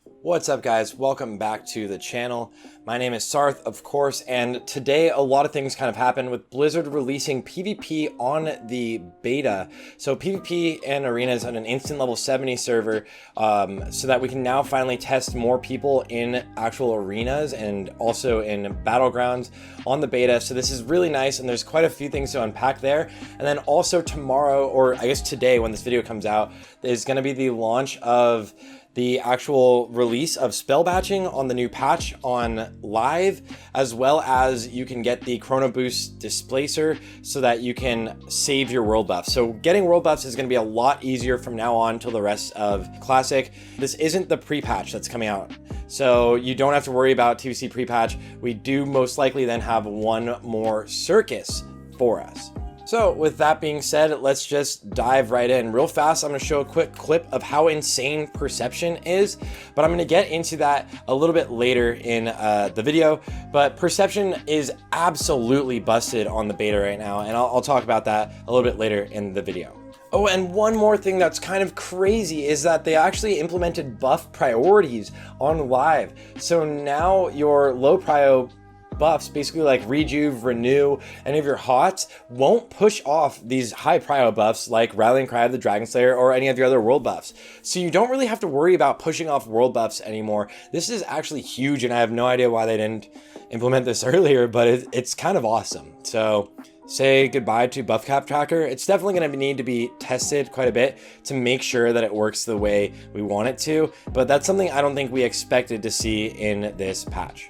What's up, guys? Welcome back to the channel. My name is Sarthe, of course, and today a lot of things kind of happened with Blizzard releasing PvP on the beta. So PvP and arenas on an instant level 70 server, so that we can now finally test more people in actual arenas and also in battlegrounds on the beta. So this is really nice, and there's quite a few things to unpack there. And then also tomorrow, or I guess today when this video comes out, is going to be the launch of the actual release of spell batching on the new patch on live, as well as you can get the chrono boost displacer so that you can save your world buffs. So getting world buffs is going to be a lot easier from now on till the rest of classic. This isn't the pre-patch that's coming out, so you don't have to worry about TBC pre-patch. We do most likely then have one more circus for us. So with that being said, let's just dive right in. Real fast, I'm going to show a quick clip of how insane Perception is, but I'm going to get into that a little bit later in the video. But Perception is absolutely busted on the beta right now, and I'll talk about that a little bit later in the video. Oh, and one more thing that's kind of crazy is that they actually implemented buff priorities on live. So now your low prio buffs, basically like rejuve, renew, any of your hots, won't push off these high prio buffs like Rallying Cry of the Dragon Slayer or any of your other world buffs. So you don't really have to worry about pushing off world buffs anymore. This is actually huge, and I have no idea why they didn't implement this earlier, but it's kind of awesome. So say goodbye to buff cap tracker. It's definitely going to need to be tested quite a bit to make sure that it works the way we want it to, but that's something I don't think we expected to see in this patch.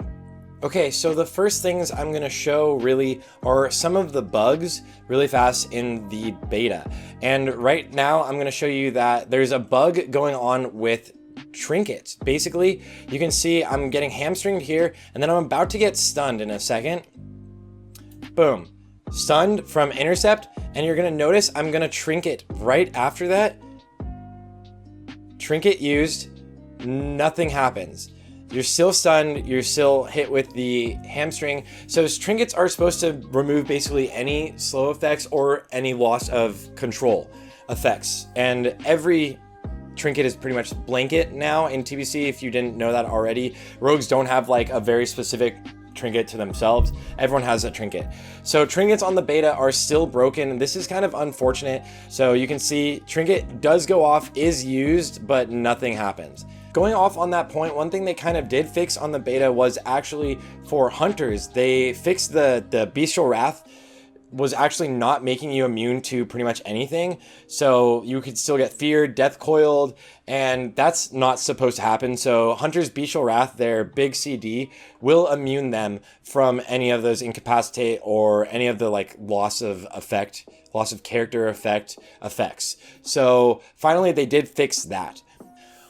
Okay, so the first things I'm going to show really are some of the bugs really fast in the beta. And right now I'm going to show you that there's a bug going on with trinkets. Basically, you can see I'm getting hamstringed here, and then I'm about to get stunned in a second. Boom. Stunned from intercept, and you're going to notice I'm going to trinket right after that. Trinket used, nothing happens. You're still stunned, you're still hit with the hamstring. So trinkets are supposed to remove basically any slow effects or any loss of control effects. And every trinket is pretty much blanket now in TBC, if you didn't know that already. Rogues don't have like a very specific trinket to themselves. Everyone has a trinket. So trinkets on the beta are still broken. This is kind of unfortunate. So you can see trinket does go off, is used, but nothing happens. Going off on that point, one thing they kind of did fix on the beta was actually for hunters. They fixed the Bestial Wrath was actually not making you immune to pretty much anything. So you could still get feared, death coiled, and that's not supposed to happen. So hunters Bestial Wrath, their big CD, will immune them from any of those incapacitate or any of the like loss of character effect effects. So finally they did fix that.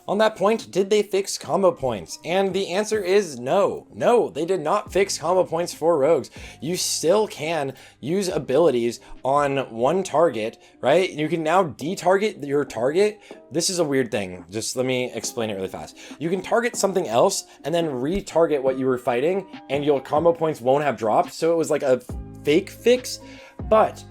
On that point, did they fix combo points? And the answer is no. No, they did not fix combo points for rogues. You still can use abilities on one target, right? You can now detarget your target. This is a weird thing. Just let me explain it really fast. You can target something else and then retarget what you were fighting, and your combo points won't have dropped. So it was like a fake fix, but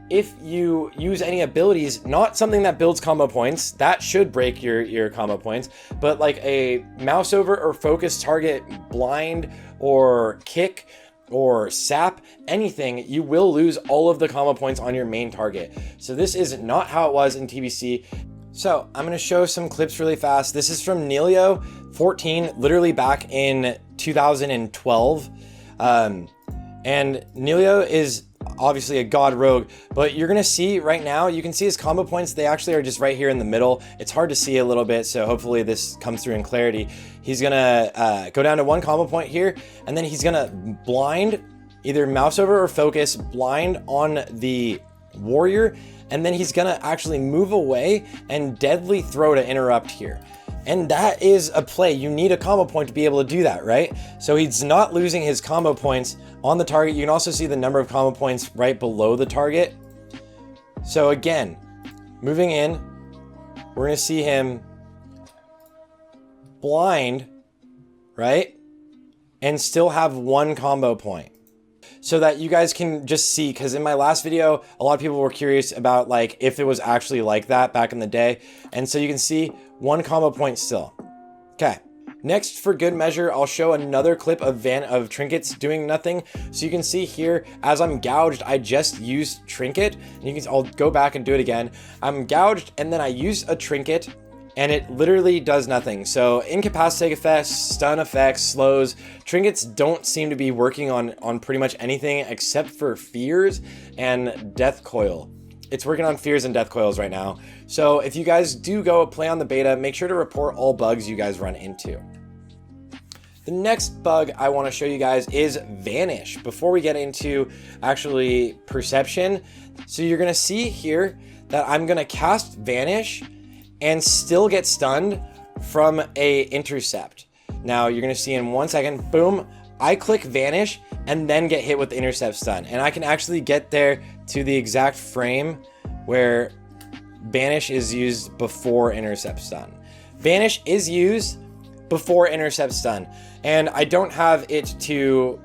if you use any abilities, not something that builds combo points, that should break your combo points, but like a mouse over or focus target, blind or kick or sap, anything, you will lose all of the combo points on your main target. So this is not how it was in TBC. So I'm going to show some clips really fast. This is from Nelio 14, literally back in 2012. And Nelio is obviously a god rogue, but you're gonna see right now, you can see his combo points, they actually are just right here in the middle. It's hard to see a little bit, so hopefully this comes through in clarity. He's gonna go down to one combo point here, and then he's gonna blind, either mouse over or focus, blind on the warrior, and then he's gonna actually move away and deadly throw to interrupt here. And that is a play. You need a combo point to be able to do that, right? So he's not losing his combo points on the target. You can also see the number of combo points right below the target. So again, moving in, we're gonna see him blind, right? And still have one combo point. So that you guys can just see, because in my last video, a lot of people were curious about like if it was actually like that back in the day. And so you can see one combo point still. Okay. Next, for good measure, I'll show another clip of trinkets doing nothing. So you can see here, as I'm gouged, I just used trinket. And I'll go back and do it again. I'm gouged, and then I use a trinket, and it literally does nothing. So incapacitate effects, stun effects, slows, trinkets don't seem to be working on pretty much anything except for fears and death coil. It's working on fears and death coils right now. So if you guys do go play on the beta, make sure to report all bugs you guys run into. The next bug I want to show you guys is Vanish. Before we get into actually perception, so you're going to see here that I'm going to cast Vanish and still get stunned from a intercept. Now you're going to see in 1 second, boom, I click Vanish and then get hit with the intercept stun. And I can actually get there to the exact frame where Vanish is used before intercept stun. Vanish is used before intercept stun. And I don't have it to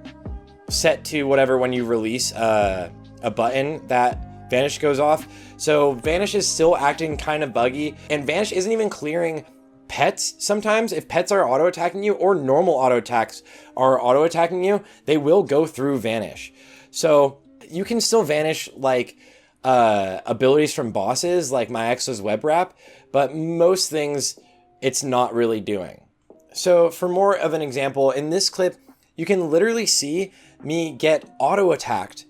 set to whatever when you release a button that Vanish goes off. So Vanish is still acting kind of buggy, and Vanish isn't even clearing pets. Sometimes if pets are auto attacking you or normal auto attacks are auto attacking you, they will go through Vanish. So you can still Vanish like abilities from bosses like my Exo's web wrap, but most things it's not really doing. So for more of an example, in this clip, you can literally see me get auto attacked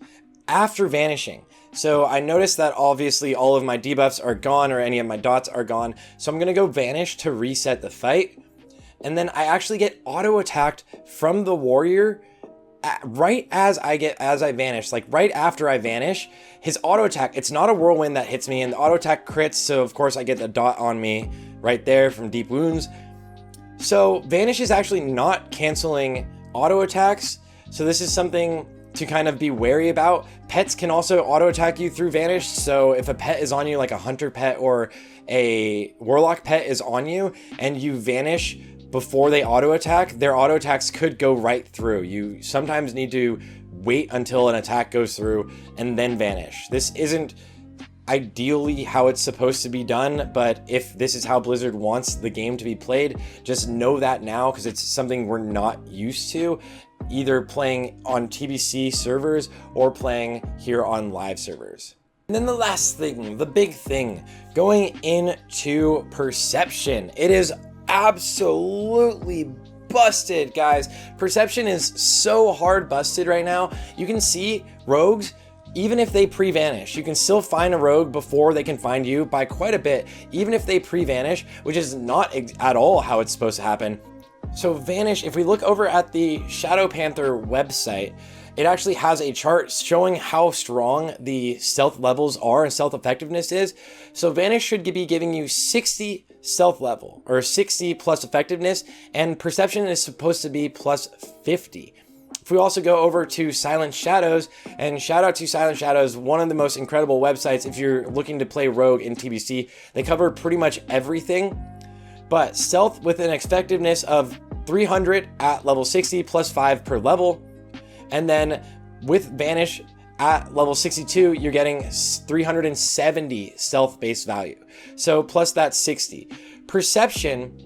after vanishing. So I noticed that obviously all of my debuffs are gone or any of my dots are gone. So I'm gonna go Vanish to reset the fight. And then I actually get auto attacked from the warrior right as I vanish, like right after I vanish. His auto attack, it's not a whirlwind that hits me, and the auto attack crits. So of course I get the dot on me right there from deep wounds. So Vanish is actually not canceling auto attacks. So this is something to kind of be wary about. Pets can also auto attack you through Vanish. So if a pet is on you, like a hunter pet or a warlock pet is on you, and you vanish before they auto attack, their auto attacks could go right through. You sometimes need to wait until an attack goes through and then vanish. This isn't ideally how it's supposed to be done, but if this is how Blizzard wants the game to be played, just know that now, because it's something we're not used to, either playing on TBC servers or playing here on live servers. And then the last thing, the big thing, going into perception. It is absolutely busted, guys. Perception is so hard busted right now. You can see rogues, even if they pre-vanish, you can still find a rogue before they can find you by quite a bit, even if they pre-vanish, which is not at all how it's supposed to happen. So Vanish, if we look over at the Shadow Panther website, it actually has a chart showing how strong the stealth levels are and stealth effectiveness is. So Vanish should be giving you 60 stealth level, or 60 plus effectiveness, and perception is supposed to be plus 50. If we also go over to Silent Shadows, and shout out to Silent Shadows, one of the most incredible websites if you're looking to play Rogue in TBC. They cover pretty much everything, but stealth with an effectiveness of 300 at level 60 plus 5 per level. And then with Vanish at level 62, you're getting 370 stealth base value. So plus that 60. Perception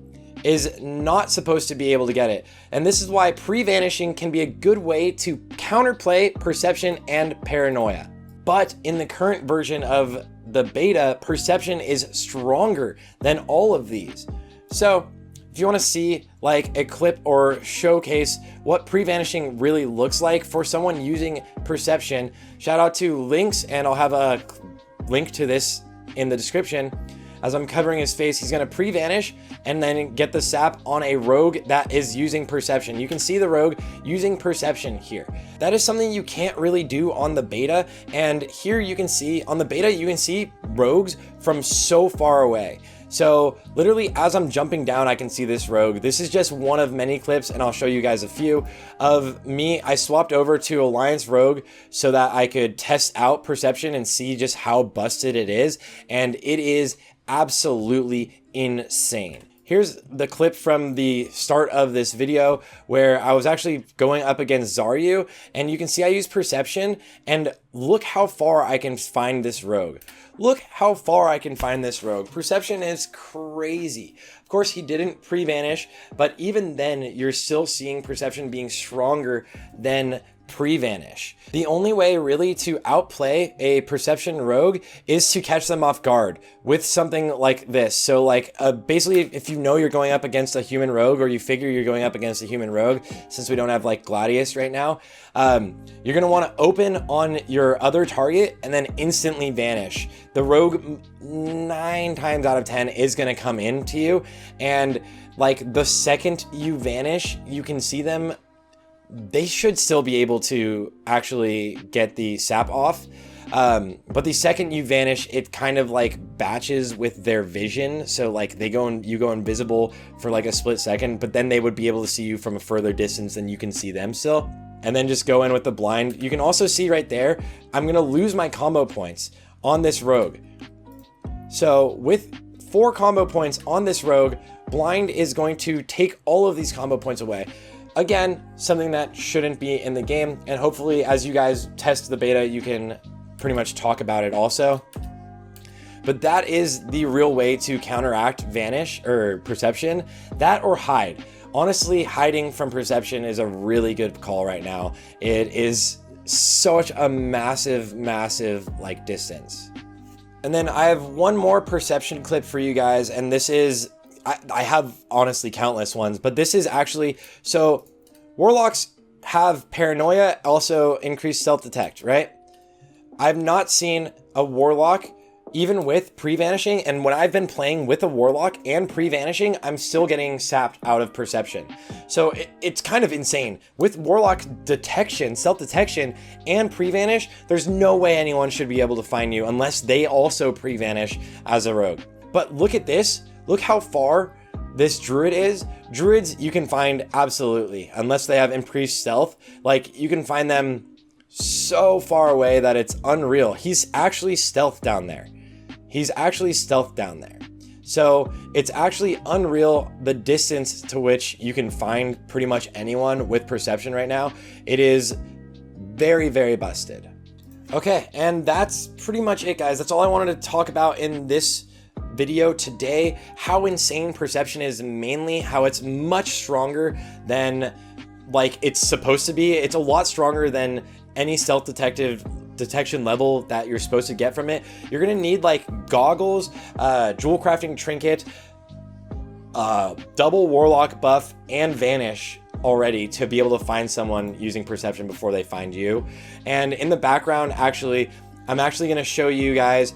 is not supposed to be able to get it. And this is why pre-vanishing can be a good way to counterplay perception and paranoia. But in the current version of the beta, perception is stronger than all of these. So if you want to see like a clip or showcase what pre-vanishing really looks like for someone using perception, shout out to Lynx, and I'll have a link to this in the description. As I'm covering his face, he's going to pre-vanish and then get the sap on a rogue that is using perception. You can see the rogue using perception here. That is something you can't really do on the beta. And here you can see on the beta, you can see rogues from so far away. So literally as I'm jumping down, I can see this rogue. This is just one of many clips, and I'll show you guys a few of me. I swapped over to Alliance Rogue so that I could test out perception and see just how busted it is. And it is absolutely insane. Here's the clip from the start of this video where I was actually going up against Zaryu, and you can see I use Perception, and look how far I can find this rogue. Look how far I can find this rogue. Perception is crazy. Of course, he didn't pre-vanish, but even then, you're still seeing Perception being stronger than pre-vanish. The only way really to outplay a Perception rogue is to catch them off guard with something like this. So like basically if you know you're going up against a human rogue, or you figure you're going up against a human rogue, since we don't have like Gladius right now, you're gonna want to open on your other target and then instantly vanish. The rogue 9 times out of 10 is gonna come into you, and like the second you vanish, you can see them. They should still be able to actually get the sap off. But the second you vanish, it kind of like batches with their vision. So like you go invisible for like a split second, but then they would be able to see you from a further distance than you can see them still. And then just go in with the blind. You can also see right there, I'm going to lose my combo points on this rogue. So with 4 combo points on this rogue, blind is going to take all of these combo points away. Again, something that shouldn't be in the game, and hopefully as you guys test the beta, you can pretty much talk about it also. But that is the real way to counteract vanish or Perception, that or hide. Honestly, hiding from Perception is a really good call right now. It is such a massive like distance. And then I have one more Perception clip for you guys, and this is, I have honestly countless ones, but this is actually, so Warlocks have Paranoia, also increased Stealth Detect, right? I've not seen a Warlock, even with pre-vanishing, and when I've been playing with a Warlock and pre-vanishing, I'm still getting sapped out of Perception. So it's kind of insane. With Warlock detection, Stealth Detection, and pre-vanish, there's no way anyone should be able to find you unless they also pre-vanish as a rogue. But look at this. Look how far this druid is. Druids you can find absolutely, unless they have increased stealth. Like you can find them so far away that it's unreal. He's actually stealth down there. He's actually stealth down there. So it's actually unreal the distance to which you can find pretty much anyone with Perception right now. It is very busted. Okay, and that's pretty much it, guys. That's all I wanted to talk about in this video today. How insane Perception is, mainly how it's much stronger than like it's supposed to be. It's a lot stronger than any stealth detection level that you're supposed to get from it. You're gonna need like goggles, jewel crafting trinket, double warlock buff, and vanish already to be able to find someone using Perception before they find you. And in the background, actually, I'm actually gonna show you guys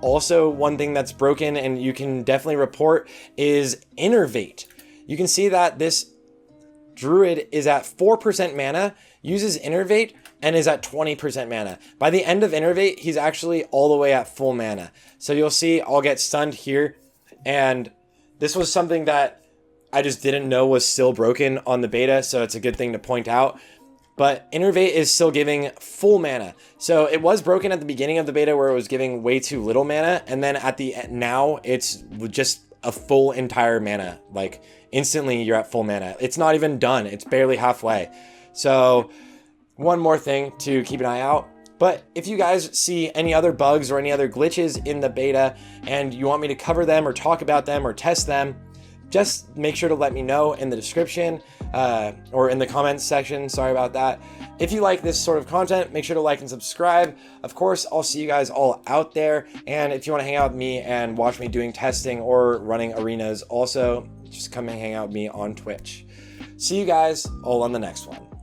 also one thing that's broken, and you can definitely report, is Innervate. You can see that this druid is at 4% mana, uses Innervate, and is at 20% mana. By the end of Innervate, he's actually all the way at full mana. So you'll see I'll get stunned here, and this was something that I just didn't know was still broken on the beta, so it's a good thing to point out. But Innervate is still giving full mana. So it was broken at the beginning of the beta where it was giving way too little mana, and then at the now it's just a full entire mana. Like instantly you're at full mana. It's not even done. It's barely halfway. So one more thing to keep an eye out. But if you guys see any other bugs or any other glitches in the beta and you want me to cover them or talk about them or test them, just make sure to let me know in the description or in the comments section. Sorry about that. If you like this sort of content, make sure to like and subscribe. Of course, I'll see you guys all out there. And if you want to hang out with me and watch me doing testing or running arenas, also just come and hang out with me on Twitch. See you guys all on the next one.